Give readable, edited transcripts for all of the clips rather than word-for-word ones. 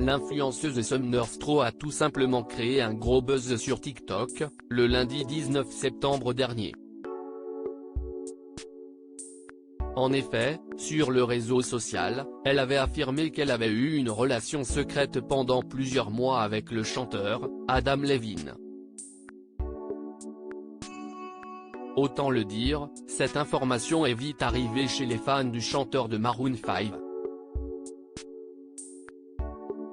l'influenceuse Sumner Stroh a tout simplement créé un gros buzz sur TikTok, le lundi 19 septembre dernier. En effet, sur le réseau social, elle avait affirmé qu'elle avait eu une relation secrète pendant plusieurs mois avec le chanteur, Adam Levine. Autant le dire, cette information est vite arrivée chez les fans du chanteur de Maroon 5.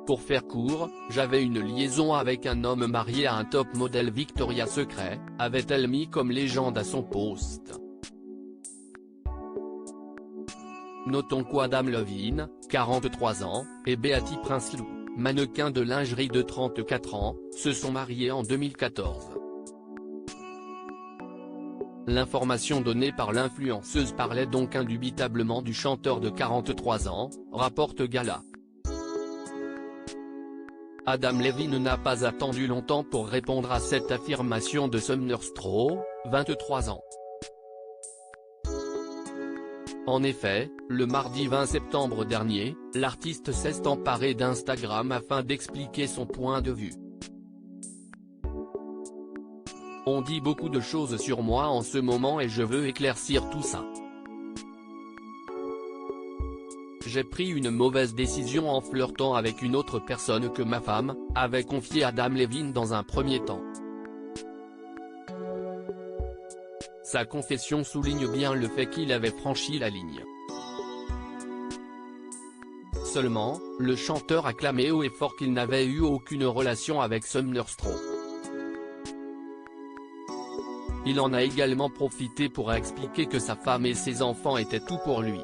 Pour faire court, j'avais une liaison avec un homme marié à un top modèle Victoria's Secret, avait-elle mis comme légende à son post. Notons qu'Adam Levine, 43 ans, et Beatty Prinsloo, mannequin de lingerie de 34 ans, se sont mariés en 2014. L'information donnée par l'influenceuse parlait donc indubitablement du chanteur de 43 ans, rapporte Gala. Adam Levine n'a pas attendu longtemps pour répondre à cette affirmation de Sumner Stroh, 23 ans. En effet, le mardi 20 septembre dernier, l'artiste s'est emparé d'Instagram afin d'expliquer son point de vue. On dit beaucoup de choses sur moi en ce moment et je veux éclaircir tout ça. J'ai pris une mauvaise décision en flirtant avec une autre personne que ma femme, avait confié Adam Levine dans un premier temps. Sa confession souligne bien le fait qu'il avait franchi la ligne. Seulement, le chanteur a clamé haut et fort qu'il n'avait eu aucune relation avec Sumner Stroh. Il en a également profité pour expliquer que sa femme et ses enfants étaient tout pour lui.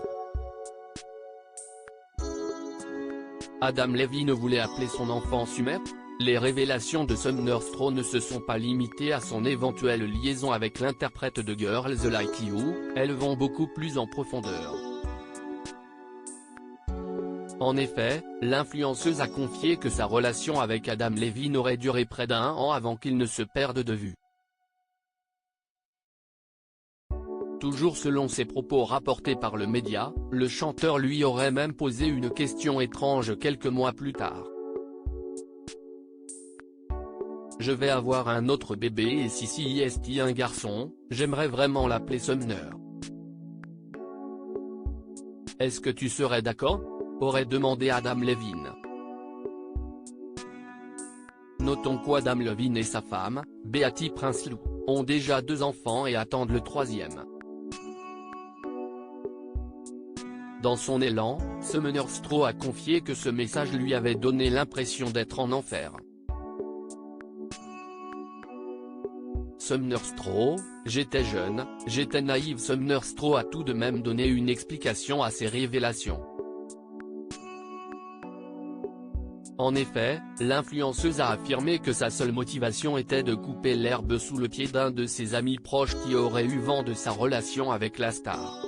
Adam Levine voulait appeler son enfant Sumer. Les révélations de Sumner Stroh ne se sont pas limitées à son éventuelle liaison avec l'interprète de Girls Like You, elles vont beaucoup plus en profondeur. En effet, l'influenceuse a confié que sa relation avec Adam Levine aurait duré près d'1 an avant qu'ils ne se perdent de vue. Toujours selon ses propos rapportés par le média, le chanteur lui aurait même posé une question étrange quelques mois plus tard. Je vais avoir un autre bébé et si est un garçon, j'aimerais vraiment l'appeler Sumner. Est-ce que tu serais d'accord ? Aurait demandé Adam Levine. Notons qu'Adam Levine et sa femme, Beatty Prinsloo, ont déjà 2 enfants et attendent le 3e. Dans son élan, Sumner Stroh a confié que ce message lui avait donné l'impression d'être en enfer. Sumner Stroh, j'étais jeune, j'étais naïve. Sumner Stroh a tout de même donné une explication à ces révélations. En effet, l'influenceuse a affirmé que sa seule motivation était de couper l'herbe sous le pied d'un de ses amis proches qui aurait eu vent de sa relation avec la star.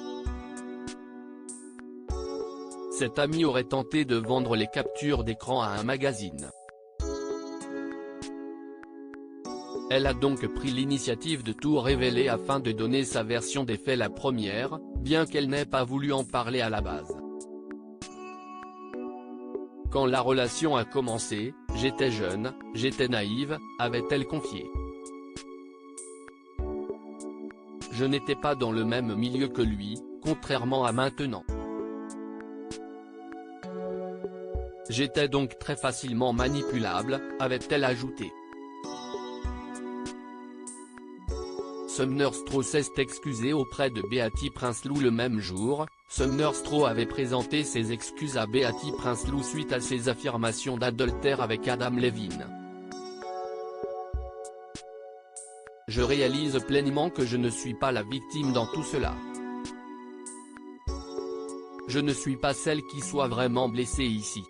Cet ami aurait tenté de vendre les captures d'écran à un magazine. Elle a donc pris l'initiative de tout révéler afin de donner sa version des faits la première, bien qu'elle n'ait pas voulu en parler à la base. Quand la relation a commencé, j'étais jeune, j'étais naïve, avait-elle confié. Je n'étais pas dans le même milieu que lui, contrairement à maintenant. J'étais donc très facilement manipulable, avait-elle ajouté. Sumner Stroh s'est excusé auprès de Beatty Prinsloo le même jour. Sumner Stroh avait présenté ses excuses à Beatty Prinsloo suite à ses affirmations d'adultère avec Adam Levine. Je réalise pleinement que je ne suis pas la victime dans tout cela. Je ne suis pas celle qui soit vraiment blessée ici.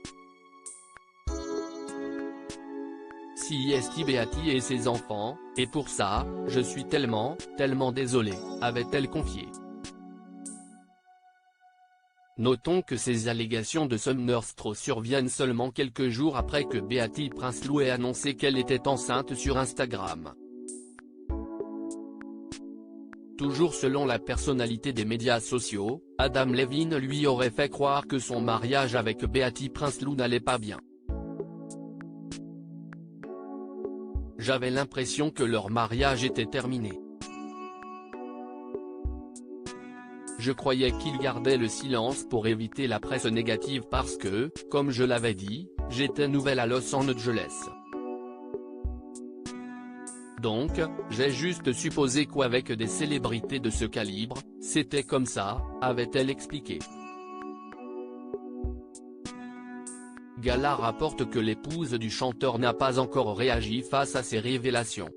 Si Beatty et ses enfants, et pour ça, je suis tellement désolée, avait-elle confié. Notons que ces allégations de Sumner Stroh surviennent seulement quelques jours après que Beatty Prinsloo ait annoncé qu'elle était enceinte sur Instagram. Toujours selon la personnalité des médias sociaux, Adam Levine lui aurait fait croire que son mariage avec Beatty Prinsloo n'allait pas bien. J'avais l'impression que leur mariage était terminé. Je croyais qu'ils gardaient le silence pour éviter la presse négative parce que, comme je l'avais dit, j'étais nouvelle à Los Angeles. Donc, j'ai juste supposé qu'avec des célébrités de ce calibre, c'était comme ça, avait-elle expliqué. Gala rapporte que l'épouse du chanteur n'a pas encore réagi face à ces révélations.